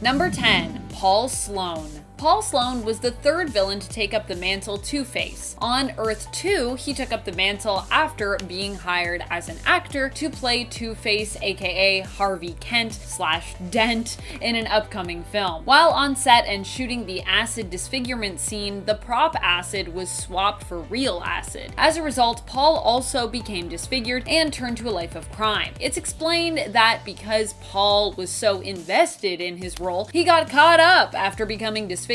Number 10. Paul Sloane. Paul Sloane was the third villain to take up the mantle Two-Face. On Earth 2, he took up the mantle after being hired as an actor to play Two-Face, aka Harvey Kent/Dent, in an upcoming film. While on set and shooting the acid disfigurement scene, the prop acid was swapped for real acid. As a result, Paul also became disfigured and turned to a life of crime. It's explained that because Paul was so invested in his role, he got caught up after becoming disfigured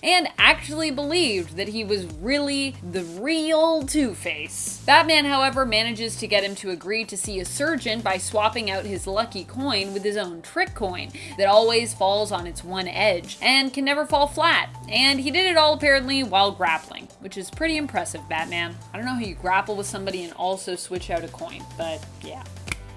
and actually believed that he was really the real Two-Face. Batman, however, manages to get him to agree to see a surgeon by swapping out his lucky coin with his own trick coin that always falls on its one edge and can never fall flat. And he did it all apparently while grappling, which is pretty impressive, Batman. I don't know how you grapple with somebody and also switch out a coin, but yeah.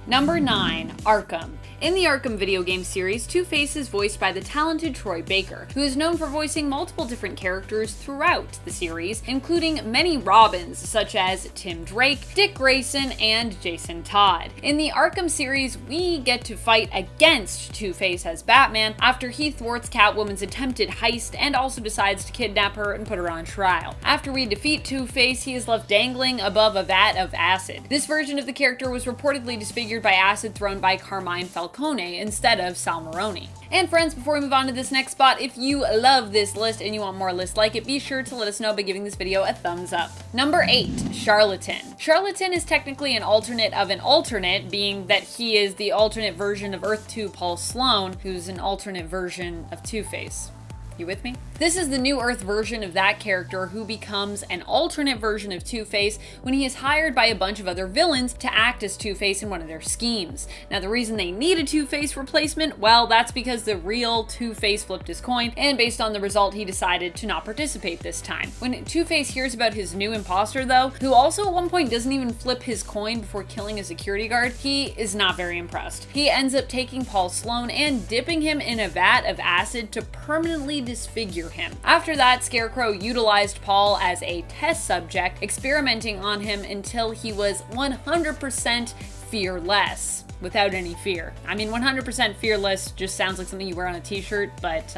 Number 9. Arkham. In the Arkham video game series, Two-Face is voiced by the talented Troy Baker, who is known for voicing multiple different characters throughout the series, including many Robins such as Tim Drake, Dick Grayson, and Jason Todd. In the Arkham series, we get to fight against Two-Face as Batman after he thwarts Catwoman's attempted heist and also decides to kidnap her and put her on trial. After we defeat Two-Face, he is left dangling above a vat of acid. This version of the character was reportedly disfigured by acid thrown by Carmine Falcone instead of Sal Maroni. And friends, before we move on to this next spot, if you love this list and you want more lists like it, be sure to let us know by giving this video a thumbs up. Number 8. Charlatan. Charlatan is technically an alternate of an alternate, being that he is the alternate version of Earth 2 Paul Sloane, who's an alternate version of Two-Face. You with me? This is the New Earth version of that character who becomes an alternate version of Two-Face when he is hired by a bunch of other villains to act as Two-Face in one of their schemes. Now the reason they need a Two-Face replacement, well, that's because the real Two-Face flipped his coin, and based on the result he decided to not participate this time. When Two-Face hears about his new imposter though, who also at one point doesn't even flip his coin before killing a security guard, he is not very impressed. He ends up taking Paul Sloane and dipping him in a vat of acid to permanently disfigure him. After that, Scarecrow utilized Paul as a test subject, experimenting on him until he was 100% fearless. Without any fear. I mean, 100% fearless just sounds like something you wear on a t-shirt, but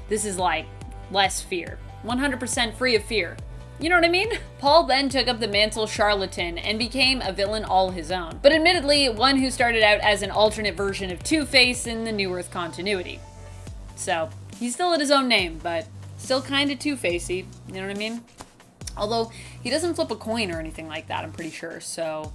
this is like less fear. 100% free of fear. You know what I mean? Paul then took up the mantle Charlatan and became a villain all his own, but admittedly one who started out as an alternate version of Two-Face in the New Earth continuity. So he's still at his own name, but still kinda Two-Facey, you know what I mean? Although, he doesn't flip a coin or anything like that, I'm pretty sure, so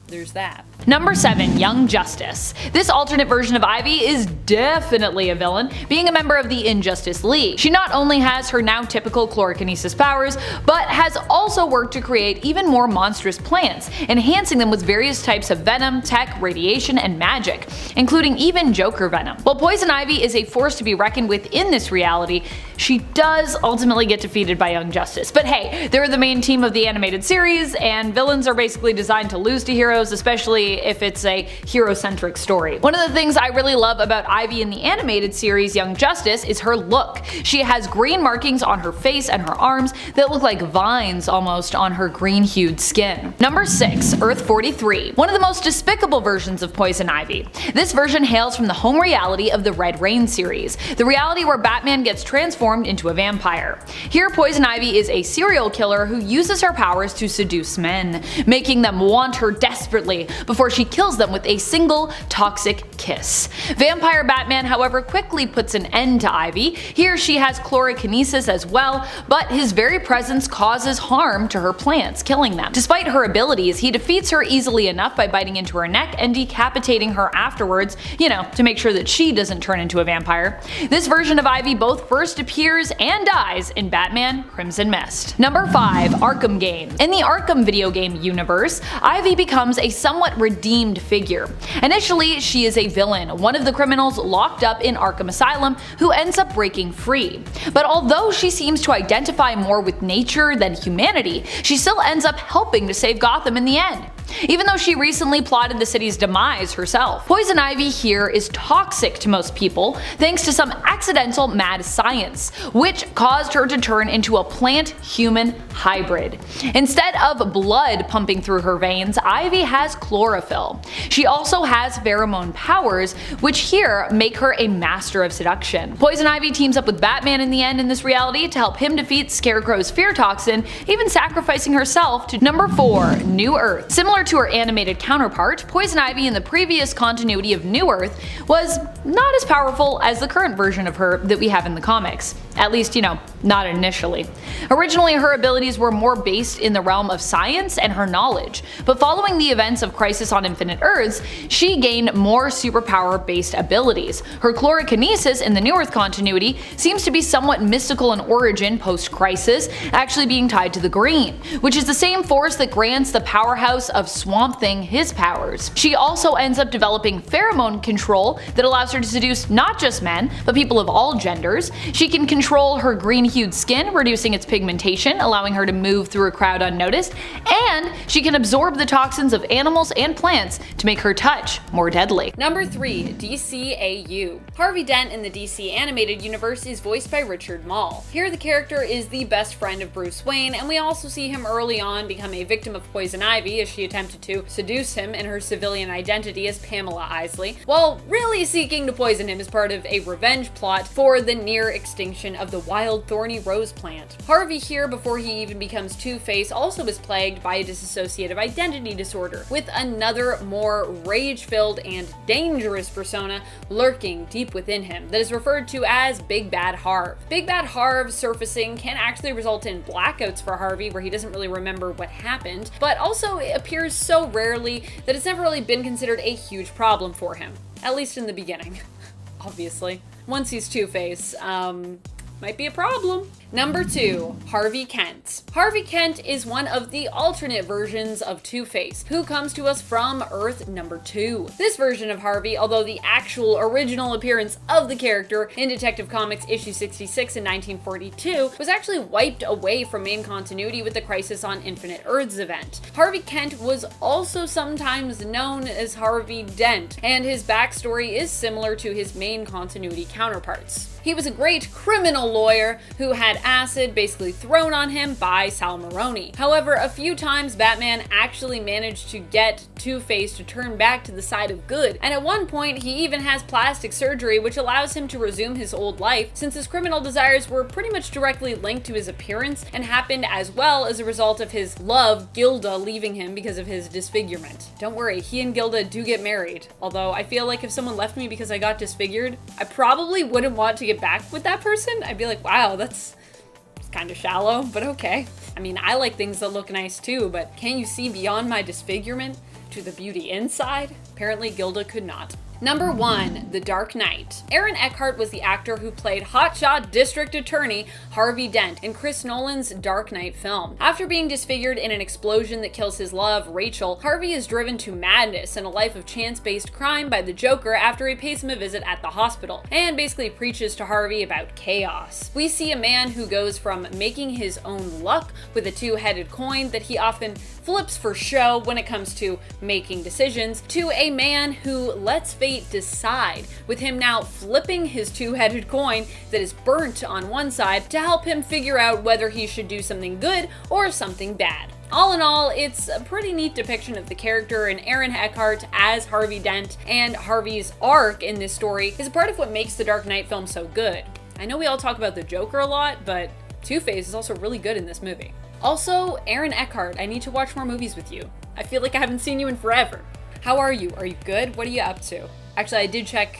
there's that. Number 7. Young Justice. This alternate version of Ivy is definitely a villain, being a member of the Injustice League. She not only has her now typical chlorokinesis powers, but has also worked to create even more monstrous plants, enhancing them with various types of venom, tech, radiation, and magic, including even Joker venom. While Poison Ivy is a force to be reckoned with in this reality, she does ultimately get defeated by Young Justice. But hey, they're the main team of the animated series, and villains are basically designed to lose to heroes, especially if it's a hero-centric story. One of the things I really love about Ivy in the animated series Young Justice is her look. She has green markings on her face and her arms that look like vines almost on her green-hued skin. Number 6. Earth 43. One of the most despicable versions of Poison Ivy. This version hails from the home reality of the Red Rain series, the reality where Batman gets transformed into a vampire. Here, Poison Ivy is a serial killer who uses her powers to seduce men, making them want her desperately before she kills them with a single toxic kiss. Vampire Batman, however, quickly puts an end to Ivy. Here she has chlorokinesis as well, but his very presence causes harm to her plants, killing them. Despite her abilities, he defeats her easily enough by biting into her neck and decapitating her afterwards, you know, to make sure that she doesn't turn into a vampire. This version of Ivy both first appears and dies in Batman Crimson Mist. Number 5. Arkham Game. In the Arkham video game universe, Ivy becomes a somewhat redeemed figure. Initially, she is a villain, one of the criminals locked up in Arkham Asylum who ends up breaking free. But although she seems to identify more with nature than humanity, she still ends up helping to save Gotham in the end. even though she recently plotted the city's demise herself. Poison Ivy here is toxic to most people thanks to some accidental mad science, which caused her to turn into a plant-human hybrid. Instead of blood pumping through her veins, Ivy has chlorophyll. She also has pheromone powers, which here make her a master of seduction. Poison Ivy teams up with Batman in the end in this reality to help him defeat Scarecrow's fear toxin, even sacrificing herself to number 4, New Earth. Similar to her animated counterpart, Poison Ivy in the previous continuity of New Earth was not as powerful as the current version of her that we have in the comics. At least, not initially. Originally, her abilities were more based in the realm of science and her knowledge, but following the events of Crisis on Infinite Earths, she gained more superpower-based abilities. Her chlorokinesis in the New Earth continuity seems to be somewhat mystical in origin post-Crisis, actually being tied to the green, which is the same force that grants the powerhouse of Swamp Thing his powers. She also ends up developing pheromone control that allows her to seduce not just men, but people of all genders. She can control her green-hued skin, reducing its pigmentation, allowing her to move through a crowd unnoticed, and she can absorb the toxins of animals and plants to make her touch more deadly. Number 3. DCAU. Harvey Dent in the DC animated universe is voiced by Richard Mall. Here the character is the best friend of Bruce Wayne, and we also see him early on become a victim of Poison Ivy as she attempted to seduce him in her civilian identity as Pamela Isley, while really seeking to poison him as part of a revenge plot for the near extinction of the wild thorny rose plant. Harvey here, before he even becomes Two-Face, also is plagued by a dissociative identity disorder, with another more rage-filled and dangerous persona lurking deep within him that is referred to as Big Bad Harv. Big Bad Harv surfacing can actually result in blackouts for Harvey where he doesn't really remember what happened, but also it appears so rarely that it's never really been considered a huge problem for him, at least in the beginning. Obviously. Once he's Two-Face, might be a problem. Number 2. Harvey Kent. Harvey Kent is one of the alternate versions of Two-Face, who comes to us from Earth number 2. This version of Harvey, although the actual original appearance of the character in Detective Comics issue 66 in 1942, was actually wiped away from main continuity with the Crisis on Infinite Earths event. Harvey Kent was also sometimes known as Harvey Dent, and his backstory is similar to his main continuity counterparts. He was a great criminal lawyer who had acid basically thrown on him by Sal Maroni. However, a few times Batman actually managed to get Two-Face to turn back to the side of good, and at one point he even has plastic surgery which allows him to resume his old life, since his criminal desires were pretty much directly linked to his appearance and happened as well as a result of his love, Gilda, leaving him because of his disfigurement. Don't worry, he and Gilda do get married, although I feel like if someone left me because I got disfigured, I probably wouldn't want to get back with that person. I'd be like, wow, that's kind of shallow, but okay. I mean, I like things that look nice too, but can you see beyond my disfigurement to the beauty inside? Apparently Gilda could not. Number 1. The Dark Knight. Aaron Eckhart was the actor who played hotshot district attorney Harvey Dent in Chris Nolan's Dark Knight film. After being disfigured in an explosion that kills his love, Rachel, Harvey is driven to madness and a life of chance-based crime by the Joker after he pays him a visit at the hospital, and basically preaches to Harvey about chaos. We see a man who goes from making his own luck with a two-headed coin that he often flips for show when it comes to making decisions, to a man who lets fate decide, with him now flipping his two-headed coin that is burnt on one side to help him figure out whether he should do something good or something bad. All in all, it's a pretty neat depiction of the character, and Aaron Eckhart as Harvey Dent and Harvey's arc in this story is a part of what makes the Dark Knight film so good. I know we all talk about the Joker a lot, but Two-Face is also really good in this movie. Also, Aaron Eckhart, I need to watch more movies with you. I feel like I haven't seen you in forever. How are you? Are you good? What are you up to? Actually, I did check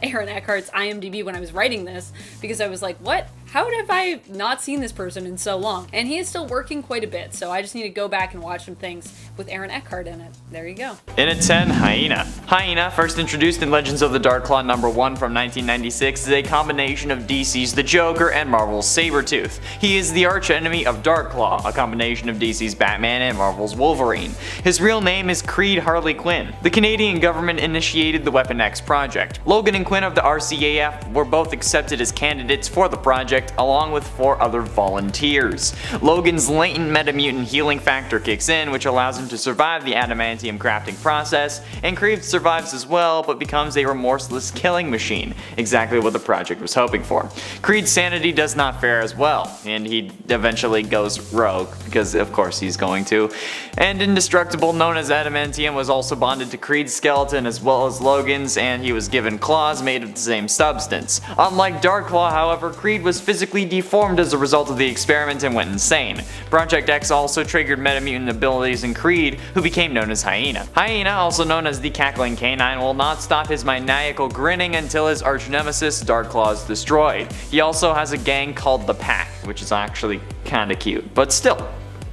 Aaron Eckhart's IMDb when I was writing this, because I was like, what? How have I not seen this person in so long? And he is still working quite a bit, so I just need to go back and watch some things with Aaron Eckhart in it. There you go. In at 10, Hyena. Hyena, first introduced in Legends of the Dark Claw #1 from 1996, is a combination of DC's The Joker and Marvel's Sabretooth. He is the archenemy of Darkclaw, a combination of DC's Batman and Marvel's Wolverine. His real name is Creed Harley Quinn. The Canadian government initiated the Weapon X project. Logan and Quinn of the RCAF were both accepted as candidates for the project, along with 4 other volunteers. Logan's latent metamutant healing factor kicks in, which allows him to survive the adamantium crafting process, and Creed survives as well, but becomes a remorseless killing machine, exactly what the project was hoping for. Creed's sanity does not fare as well, and he eventually goes rogue, because of course he's going to. And Indestructible, known as adamantium, was also bonded to Creed's skeleton as well as Logan's, and he was given claws made of the same substance. Unlike Darklaw, however, Creed was physically deformed as a result of the experiment and went insane. Project X also triggered metamutant abilities in Creed, who became known as HYENA. HYENA, also known as the Cackling Canine, will not stop his maniacal grinning until his arch-nemesis Darklaw is destroyed. He also has a gang called the Pack, which is actually kinda cute, but still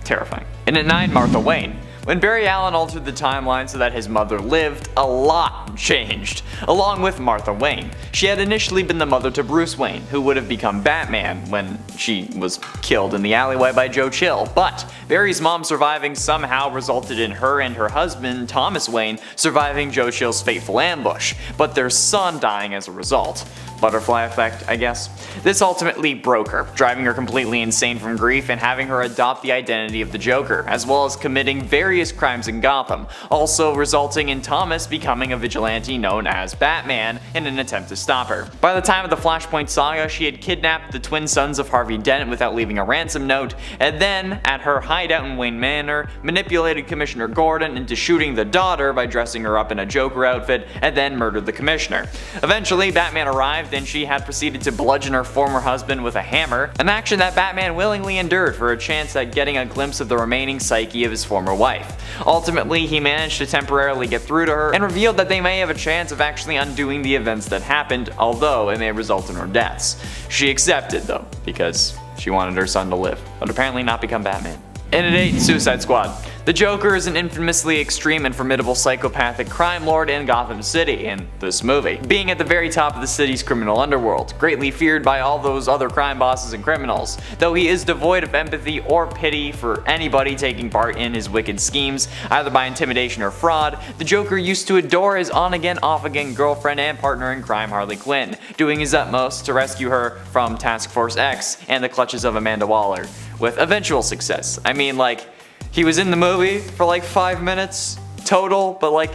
terrifying. And at 9, Martha Wayne. When Barry Allen altered the timeline so that his mother lived, a lot changed, along with Martha Wayne. She had initially been the mother to Bruce Wayne, who would have become Batman when she was killed in the alleyway by Joe Chill, but Barry's mom surviving somehow resulted in her and her husband, Thomas Wayne, surviving Joe Chill's fateful ambush, but their son dying as a result. Butterfly effect, I guess. This ultimately broke her, driving her completely insane from grief and having her adopt the identity of the Joker, as well as committing various crimes in Gotham, also resulting in Thomas becoming a vigilante known as Batman in an attempt to stop her. By the time of the Flashpoint saga, she had kidnapped the twin sons of Harvey Dent without leaving a ransom note, and then, at her hideout in Wayne Manor, manipulated Commissioner Gordon into shooting the daughter by dressing her up in a Joker outfit, and then murdered the Commissioner. Eventually, Batman arrived, and she had proceeded to bludgeon her former husband with a hammer, an action that Batman willingly endured for a chance at getting a glimpse of the remaining psyche of his former wife. Ultimately, he managed to temporarily get through to her and revealed that they may have a chance of actually undoing the events that happened, although it may result in her deaths. She accepted though, because she wanted her son to live, but apparently not become Batman. And at 8, Suicide Squad. The Joker is an infamously extreme and formidable psychopathic crime lord in Gotham City in this movie, being at the very top of the city's criminal underworld, greatly feared by all those other crime bosses and criminals. Though he is devoid of empathy or pity for anybody taking part in his wicked schemes, either by intimidation or fraud, the Joker used to adore his on-again, off-again girlfriend and partner in crime Harley Quinn, doing his utmost to rescue her from Task Force X and the clutches of Amanda Waller, with eventual success. I mean, like, he was in the movie for like 5 minutes total, but like,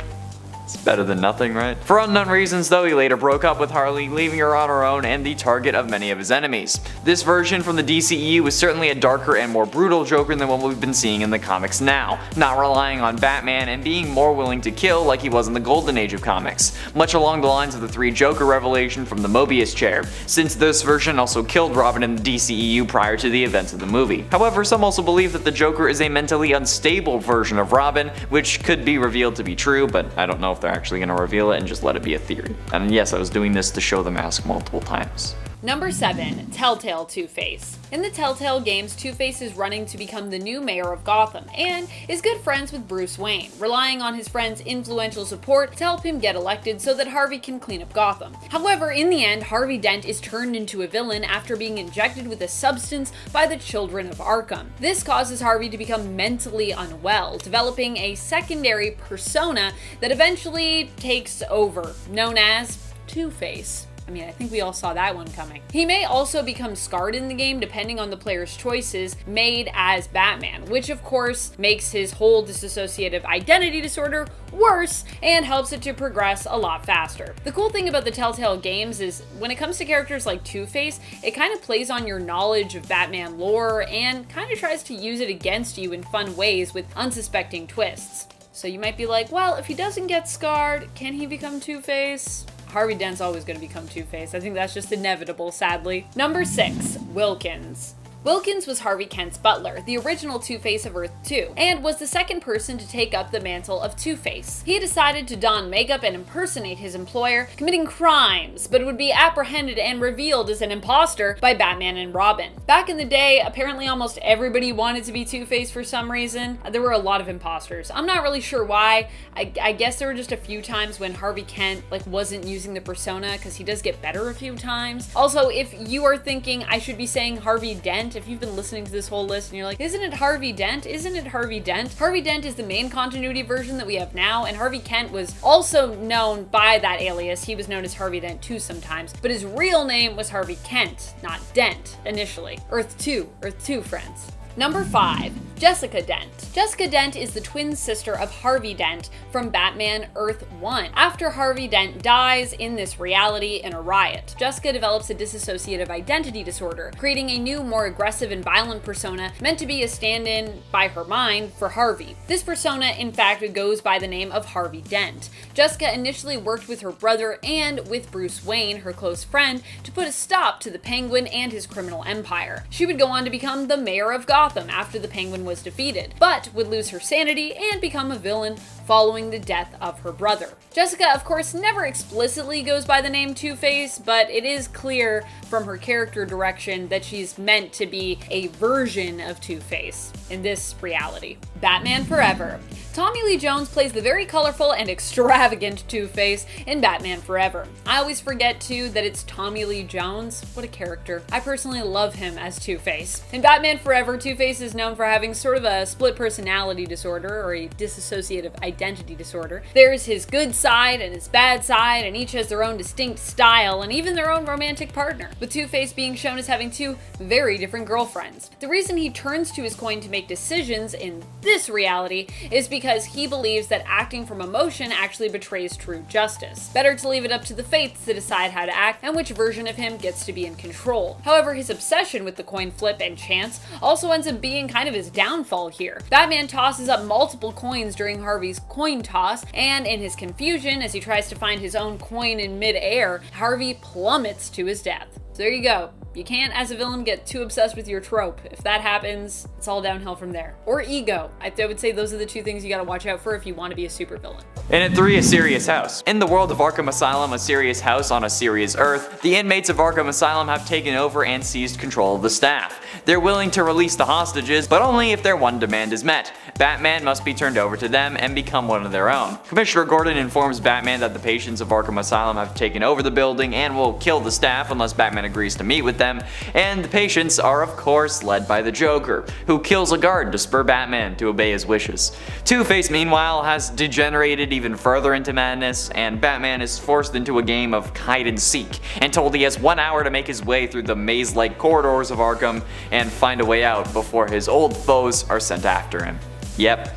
it's better than nothing, right? For unknown reasons though, he later broke up with Harley, leaving her on her own and the target of many of his enemies. This version from the DCEU was certainly a darker and more brutal Joker than what we've been seeing in the comics now, not relying on Batman and being more willing to kill like he was in the golden age of comics, much along the lines of the 3 Joker revelation from the Mobius chair, since this version also killed Robin in the DCEU prior to the events of the movie. However, some also believe that the Joker is a mentally unstable version of Robin, which could be revealed to be true, but I don't know if they're actually going to reveal it and just let it be a theory. And yes, I was doing this to show the mask multiple times. Number 7. Telltale Two-Face. In the Telltale games, Two-Face is running to become the new mayor of Gotham, and is good friends with Bruce Wayne, relying on his friend's influential support to help him get elected so that Harvey can clean up Gotham. However, in the end, Harvey Dent is turned into a villain after being injected with a substance by the children of Arkham. This causes Harvey to become mentally unwell, developing a secondary persona that eventually takes over, known as Two-Face. I mean, I think we all saw that one coming. He may also become scarred in the game depending on the player's choices made as Batman, which of course makes his whole dissociative identity disorder worse and helps it to progress a lot faster. The cool thing about the Telltale games is when it comes to characters like Two-Face, it kind of plays on your knowledge of Batman lore and kind of tries to use it against you in fun ways with unsuspecting twists. So you might be like, well, if he doesn't get scarred, can he become Two-Face? Harvey Dent's always going to become Two-Face. I think that's just inevitable, sadly. Number 6. Wilkins. Wilkins was Harvey Kent's butler, the original Two-Face of Earth 2, and was the second person to take up the mantle of Two-Face. He decided to don makeup and impersonate his employer, committing crimes, but would be apprehended and revealed as an imposter by Batman and Robin. Back in the day, apparently almost everybody wanted to be Two-Face for some reason. There were a lot of imposters. I'm not really sure why. I guess there were just a few times when Harvey Kent wasn't using the persona, because he does get better a few times. Also, if you are thinking I should be saying Harvey Dent Dent. If you've been listening to this whole list and you're like, isn't it Harvey Dent? Isn't it Harvey Dent? Harvey Dent is the main continuity version that we have now, and Harvey Kent was also known by that alias. He was known as Harvey Dent too sometimes, but his real name was Harvey Kent, not Dent, initially. Earth 2, friends. Number 5. Jessica Dent. Jessica Dent is the twin sister of Harvey Dent from Batman Earth 1. After Harvey Dent dies in this reality in a riot, Jessica develops a dissociative identity disorder, creating a new, more aggressive and violent persona meant to be a stand-in by her mind for Harvey. This persona, in fact, goes by the name of Harvey Dent. Jessica initially worked with her brother and with Bruce Wayne, her close friend, to put a stop to the Penguin and his criminal empire. She would go on to become the mayor of Gotham after the Penguin was defeated, but would lose her sanity and become a villain following the death of her brother. Jessica, of course, never explicitly goes by the name Two-Face, but it is clear from her character direction that she's meant to be a version of Two-Face in this reality. Batman Forever. Tommy Lee Jones plays the very colorful and extravagant Two-Face in Batman Forever. I always forget too that it's Tommy Lee Jones. What a character. I personally love him as Two-Face. In Batman Forever, Two-Face is known for having sort of a split personality disorder, or a dissociative identity disorder. There's his good side and his bad side, and each has their own distinct style and even their own romantic partner, with Two-Face being shown as having two very different girlfriends. The reason he turns to his coin to make decisions in this reality is because he believes that acting from emotion actually betrays true justice. Better to leave it up to the fates to decide how to act and which version of him gets to be in control. However, his obsession with the coin flip and chance also ends up being kind of his downfall here. Batman tosses up multiple coins during Harvey's coin toss, and in his confusion as he tries to find his own coin in mid-air, Harvey plummets to his death. So there you go. You can't, as a villain, get too obsessed with your trope. If that happens, it's all downhill from there. Or ego. I would say those are the two things you gotta watch out for if you want to be a supervillain. And at 3, a serious house. In the world of Arkham Asylum, a serious house on a serious Earth, the inmates of Arkham Asylum have taken over and seized control of the staff. They're willing to release the hostages, but only if their one demand is met. Batman must be turned over to them and become one of their own. Commissioner Gordon informs Batman that the patients of Arkham Asylum have taken over the building and will kill the staff unless Batman agrees to meet with them, and the patients are of course led by the Joker, who kills a guard to spur Batman to obey his wishes. Two-Face meanwhile has degenerated even further into madness, and Batman is forced into a game of hide and seek and told he has 1 hour to make his way through the maze-like corridors of Arkham and find a way out before his old foes are sent after him. Yep,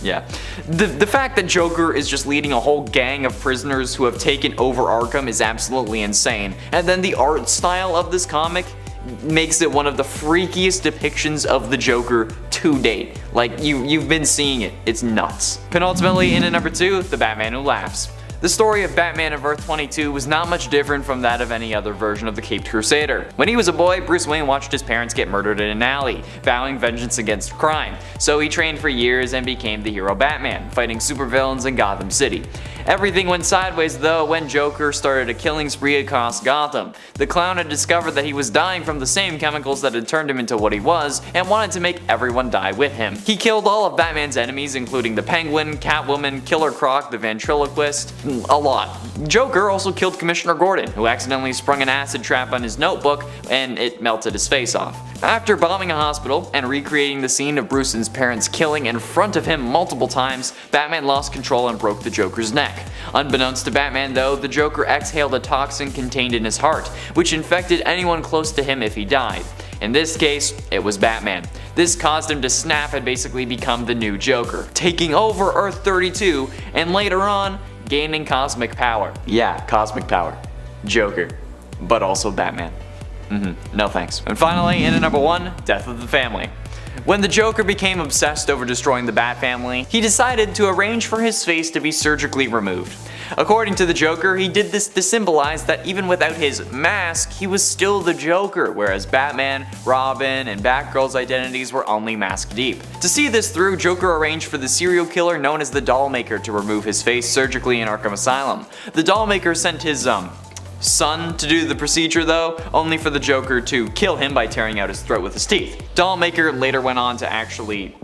yeah. The fact that Joker is just leading a whole gang of prisoners who have taken over Arkham is absolutely insane, and then the art style of this comic makes it one of the freakiest depictions of the Joker to date. Like, you've been seeing it, it's nuts. Penultimately, in at number 2, The Batman Who Laughs. The story of Batman of Earth 22 was not much different from that of any other version of the Caped Crusader. When he was a boy, Bruce Wayne watched his parents get murdered in an alley, vowing vengeance against crime. So he trained for years and became the hero Batman, fighting supervillains in Gotham City. Everything went sideways though when Joker started a killing spree across Gotham. The clown had discovered that he was dying from the same chemicals that had turned him into what he was, and wanted to make everyone die with him. He killed all of Batman's enemies, including the Penguin, Catwoman, Killer Croc, the Ventriloquist, a lot. Joker also killed Commissioner Gordon, who accidentally sprung an acid trap on his notebook and it melted his face off. After bombing a hospital and recreating the scene of Bruce's parents killing in front of him multiple times, Batman lost control and broke the Joker's neck. Unbeknownst to Batman though, the Joker exhaled a toxin contained in his heart, which infected anyone close to him if he died. In this case, it was Batman. This caused him to snap and basically become the new Joker, taking over Earth 32 and later on, gaining cosmic power. Yeah, cosmic power. Joker. But also Batman. No thanks. And finally, in at number 1, Death of the Family. When the Joker became obsessed over destroying the Bat family, he decided to arrange for his face to be surgically removed. According to the Joker, he did this to symbolize that even without his mask, he was still the Joker, whereas Batman, Robin, and Batgirl's identities were only mask deep. To see this through, Joker arranged for the serial killer known as the Dollmaker to remove his face surgically in Arkham Asylum. The Dollmaker sent his, son to do the procedure though, only for the Joker to kill him by tearing out his throat with his teeth. Dollmaker later went on to actually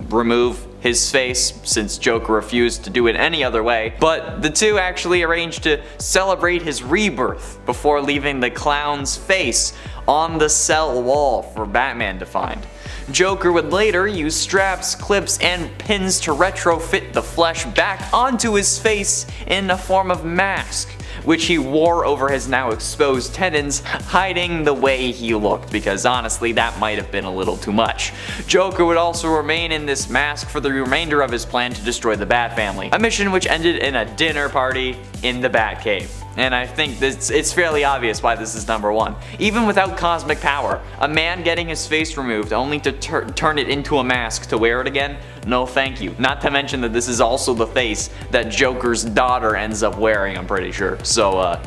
remove his face, since Joker refused to do it any other way, but the two actually arranged to celebrate his rebirth before leaving the clown's face on the cell wall for Batman to find. Joker would later use straps, clips, and pins to retrofit the flesh back onto his face in a form of mask, which he wore over his now exposed tendons, hiding the way he looked, because honestly that might have been a little too much. Joker would also remain in this mask for the remainder of his plan to destroy the Bat family, a mission which ended in a dinner party in the Batcave. And I think it's fairly obvious why this is number 1. Even without cosmic power, a man getting his face removed only to turn it into a mask to wear it again? No thank you. Not to mention that this is also the face that Joker's daughter ends up wearing, I'm pretty sure. So,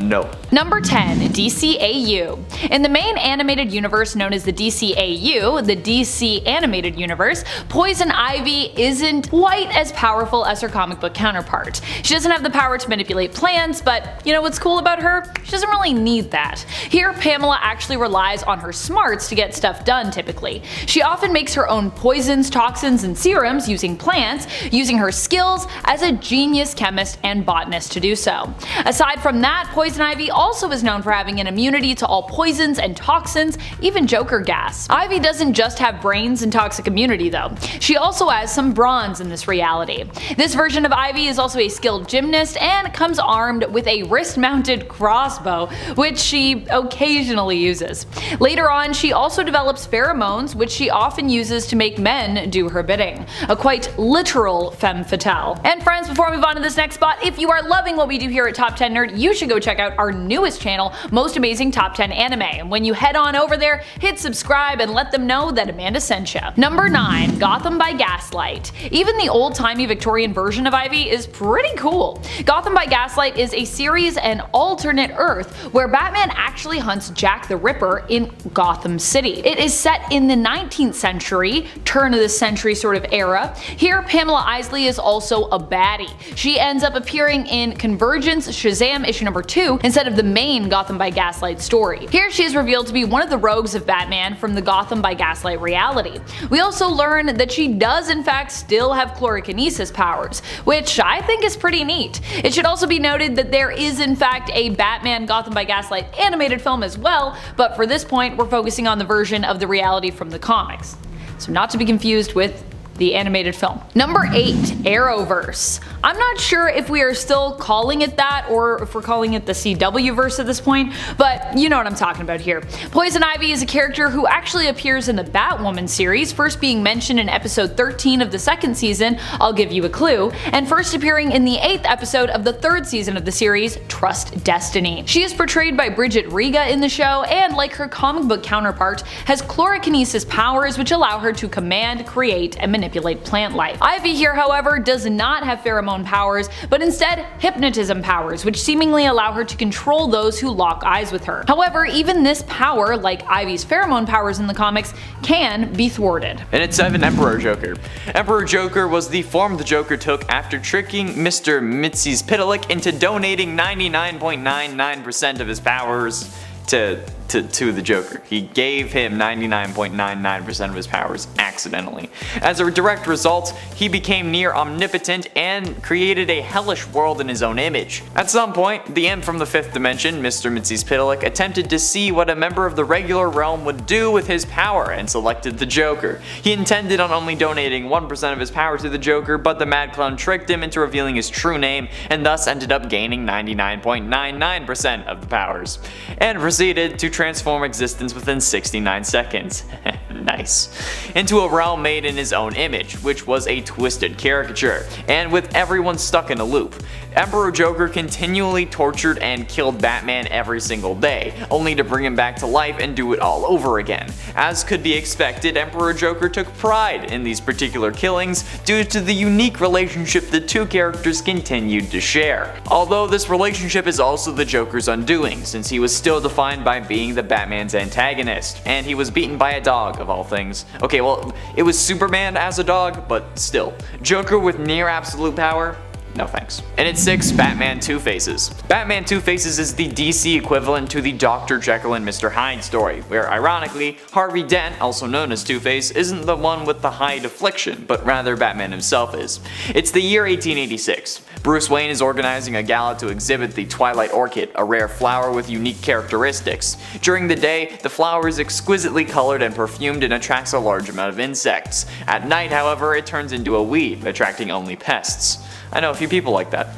no. Number 10. DCAU. In the main animated universe known as the DCAU, the DC Animated Universe, Poison Ivy isn't quite as powerful as her comic book counterpart. She doesn't have the power to manipulate plans, but you know what's cool about her? She doesn't really need that. Here, Pamela actually relies on her smarts to get stuff done typically. She often makes her own poisons, toxins, and serums using plants, using her skills as a genius chemist and botanist to do so. Aside from that, Poison Ivy also is known for having an immunity to all poisons and toxins, even Joker gas. Ivy doesn't just have brains and toxic immunity though. She also has some bronze in this reality. This version of Ivy is also a skilled gymnast and comes armed with a wrist-mounted crossbow, which she occasionally uses. Later on, she also develops pheromones, which she often uses to make men do her bidding. A quite literal femme fatale. And friends, before I move on to this next spot, if you are loving what we do here at Top 10 Nerd, you should go check out our newest channel, Most Amazing Top 10 Anime. And when you head on over there, hit subscribe and let them know that Amanda sent you. Number 9. Gotham by Gaslight. Even the old-timey Victorian version of Ivy is pretty cool. Gotham by Gaslight is a series and alternate Earth where Batman actually hunts Jack the Ripper in Gotham City. It is set in the 19th century, turn of the century sort of era. Here, Pamela Isley is also a baddie. She ends up appearing in Convergence Shazam issue number 2 instead of the main Gotham by Gaslight story. Here she is revealed to be one of the rogues of Batman from the Gotham by Gaslight reality. We also learn that she does in fact still have chlorokinesis powers, which I think is pretty neat. It should also be noted that there is in fact a Batman Gotham by Gaslight animated film as well, but for this point we're focusing on the version of the reality from the comics. So not to be confused with the animated film. Number 8. Arrowverse. I'm not sure if we are still calling it that or if we're calling it the CW verse at this point, but you know what I'm talking about here. Poison Ivy is a character who actually appears in the Batwoman series, first being mentioned in episode 13 of the 2nd season, I'll Give You a Clue, and first appearing in the 8th episode of the 3rd season of the series, Trust Destiny. She is portrayed by Bridget Riga in the show, and like her comic book counterpart, has chlorokinesis powers which allow her to command, create, and manipulate plant life. Ivy here, however, does not have pheromone powers, but instead hypnotism powers, which seemingly allow her to control those who lock eyes with her. However, even this power, like Ivy's pheromone powers in the comics, can be thwarted. And at 7, Emperor Joker. Emperor Joker was the form the Joker took after tricking Mr. Mxyzptlk into donating 99.99% of his powers to the Joker. He gave him 99.99% of his powers accidentally. As a direct result, he became near omnipotent and created a hellish world in his own image. At some point, the imp from the 5th dimension, Mr. Mxyzptlk, attempted to see what a member of the regular realm would do with his power and selected the Joker. He intended on only donating 1% of his power to the Joker, but the Mad Clown tricked him into revealing his true name and thus ended up gaining 99.99% of the powers, and proceeded to transform existence within 69 seconds. Nice. Into a realm made in his own image, which was a twisted caricature, and with everyone stuck in a loop. Emperor Joker continually tortured and killed Batman every single day, only to bring him back to life and do it all over again. As could be expected, Emperor Joker took pride in these particular killings due to the unique relationship the two characters continued to share. Although this relationship is also the Joker's undoing, since he was still defined by being the Batman's antagonist, and he was beaten by a dog of all things. Okay, well, it was Superman as a dog, but still. Joker with near absolute power? no thanks. And at 6, Batman Two-Faces. Batman Two-Faces is the DC equivalent to the Dr. Jekyll and Mr. Hyde story, where ironically, Harvey Dent, also known as Two-Face, isn't the one with the Hyde affliction, but rather Batman himself is. It's the year 1886. Bruce Wayne is organizing a gala to exhibit the Twilight Orchid, a rare flower with unique characteristics. During the day, the flower is exquisitely colored and perfumed and attracts a large amount of insects. At night, however, it turns into a weed, attracting only pests. I know a few people like that.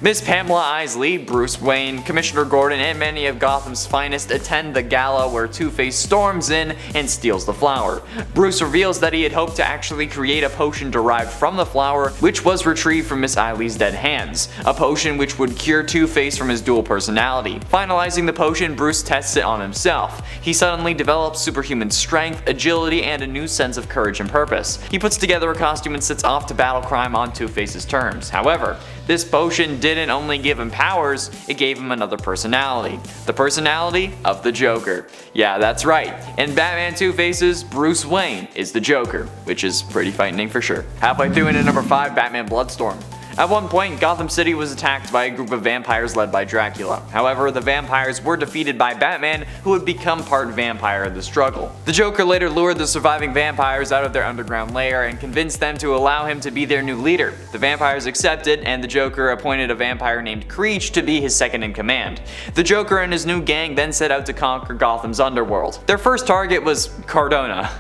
Miss Pamela Isley, Bruce Wayne, Commissioner Gordon, and many of Gotham's finest attend the gala where Two-Face storms in and steals the flower. Bruce reveals that he had hoped to actually create a potion derived from the flower, which was retrieved from Miss Isley's dead hands. A potion which would cure Two-Face from his dual personality. Finalizing the potion, Bruce tests it on himself. He suddenly develops superhuman strength, agility, and a new sense of courage and purpose. He puts together a costume and sets off to battle crime on Two-Face's terms. However, this potion didn't only give him powers, it gave him another personality. The personality of the Joker. Yeah, that's right. In Batman Two-Faces, Bruce Wayne is the Joker, which is pretty frightening for sure. Halfway through into number 5, Batman Bloodstorm. At one point, Gotham City was attacked by a group of vampires led by Dracula. However, the vampires were defeated by Batman, who would become part vampire in the struggle. The Joker later lured the surviving vampires out of their underground lair and convinced them to allow him to be their new leader. The vampires accepted, and the Joker appointed a vampire named Creech to be his second in command. The Joker and his new gang then set out to conquer Gotham's underworld. Their first target was Cardona.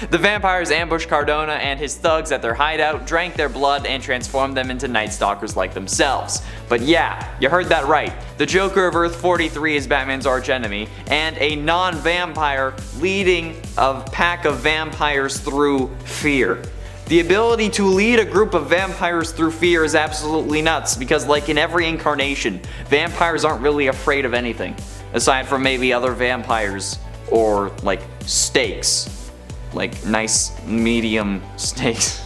The vampires ambushed Cardona and his thugs at their hideout, drank their blood, and transformed them into Night Stalkers like themselves. But yeah, you heard that right. The Joker of Earth 43 is Batman's archenemy, and a non-vampire leading a pack of vampires through fear. The ability to lead a group of vampires through fear is absolutely nuts, because like in every incarnation, vampires aren't really afraid of anything, aside from maybe other vampires or like steaks. Like nice medium steaks.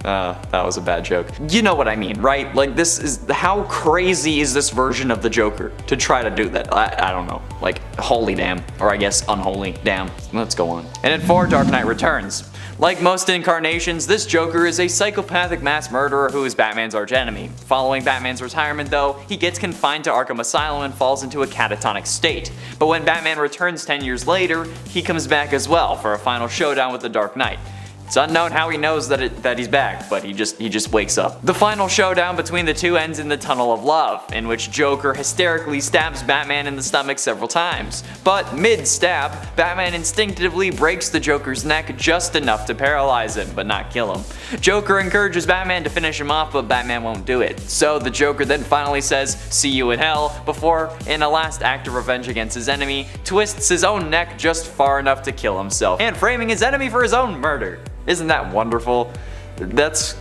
That was a bad joke. You know what I mean, right? Like this is, how crazy is this version of the Joker to try to do that? I don't know. Like holy damn, or I guess unholy damn. Let's go on. And at 4, Dark Knight Returns. Like most incarnations, this Joker is a psychopathic mass murderer who is Batman's archenemy. Following Batman's retirement though, he gets confined to Arkham Asylum and falls into a catatonic state. But when Batman returns 10 years later, he comes back as well for a final showdown with the Dark Knight. It's unknown how he knows that he's back, but he just wakes up. The final showdown between the two ends in the Tunnel of Love, in which Joker hysterically stabs Batman in the stomach several times. But mid-stab, Batman instinctively breaks the Joker's neck just enough to paralyze him, but not kill him. Joker encourages Batman to finish him off, but Batman won't do it. So the Joker then finally says, "See you in hell," before, in a last act of revenge against his enemy, twists his own neck just far enough to kill himself, and framing his enemy for his own murder. Isn't that wonderful? That's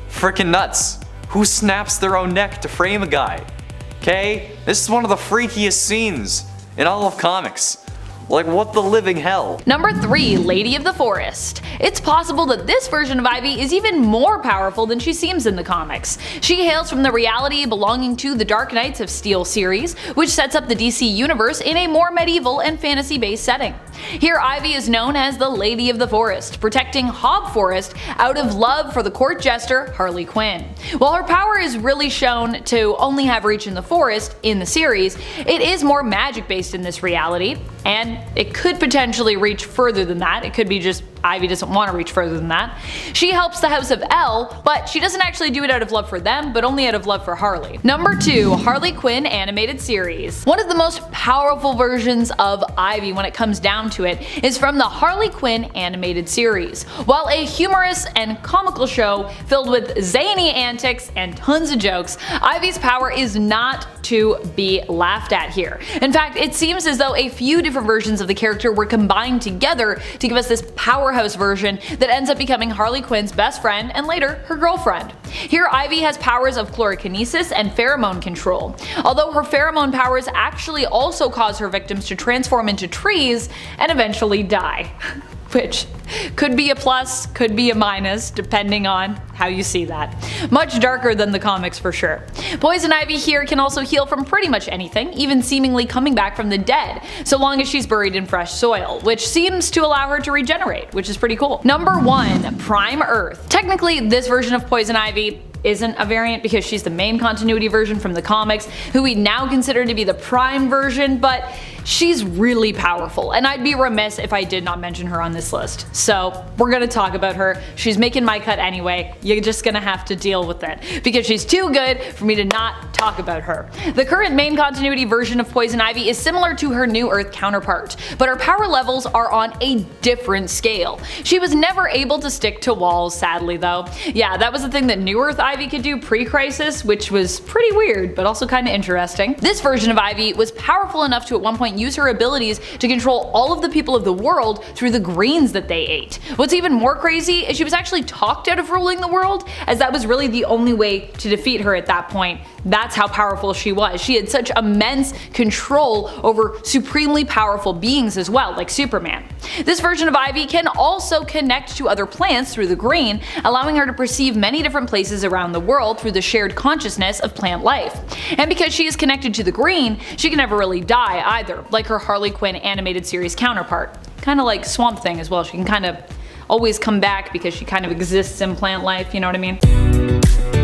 freaking nuts. Who snaps their own neck to frame a guy? Okay? This is one of the freakiest scenes in all of comics. Like, what the living hell? Number 3, Lady of the Forest. It's possible that this version of Ivy is even more powerful than she seems in the comics. She hails from the reality belonging to the Dark Knights of Steel series, which sets up the DC universe in a more medieval and fantasy-based setting. Here, Ivy is known as the Lady of the Forest, protecting Hob Forest out of love for the court jester Harley Quinn. While her power is really shown to only have reach in the forest in the series, it is more magic-based in this reality, and it could potentially reach further than that. It could be just Ivy doesn't want to reach further than that. She helps the House of L, but she doesn't actually do it out of love for them, but only out of love for Harley. Number 2, Harley Quinn animated series. One of the most powerful versions of Ivy when it comes down to it is from the Harley Quinn animated series. While a humorous and comical show filled with zany antics and tons of jokes, Ivy's power is not to be laughed at here. In fact, it seems as though a few different versions of the character were combined together to give us this powerhouse version that ends up becoming Harley Quinn's best friend and later her girlfriend. Here, Ivy has powers of chlorokinesis and pheromone control, although her pheromone powers actually also cause her victims to transform into trees and eventually die. Which could be a plus, could be a minus, depending on how you see that. Much darker than the comics for sure. Poison Ivy here can also heal from pretty much anything, even seemingly coming back from the dead, so long as she's buried in fresh soil, which seems to allow her to regenerate, which is pretty cool. Number 1, Prime Earth. Technically, this version of Poison Ivy isn't a variant because she's the main continuity version from the comics, who we now consider to be the prime version, but she's really powerful, and I'd be remiss if I did not mention her on this list. So we're gonna talk about her. She's making my cut anyway. You're just gonna have to deal with it because she's too good for me to not talk about her. The current main continuity version of Poison Ivy is similar to her New Earth counterpart, but her power levels are on a different scale. She was never able to stick to walls, sadly though. Yeah, that was the thing that New Earth Ivy could do pre-crisis, which was pretty weird, but also kinda interesting. This version of Ivy was powerful enough to at one point use her abilities to control all of the people of the world through the greens that they ate. What's even more crazy is she was actually talked out of ruling the world, as that was really the only way to defeat her at that point. That's how powerful she was. She had such immense control over supremely powerful beings as well, like Superman. This version of Ivy can also connect to other plants through the green, allowing her to perceive many different places around the world through the shared consciousness of plant life. And because she is connected to the green, she can never really die either, like her Harley Quinn animated series counterpart. Kinda like Swamp Thing as well, she can kind of always come back because she kind of exists in plant life, you know what I mean?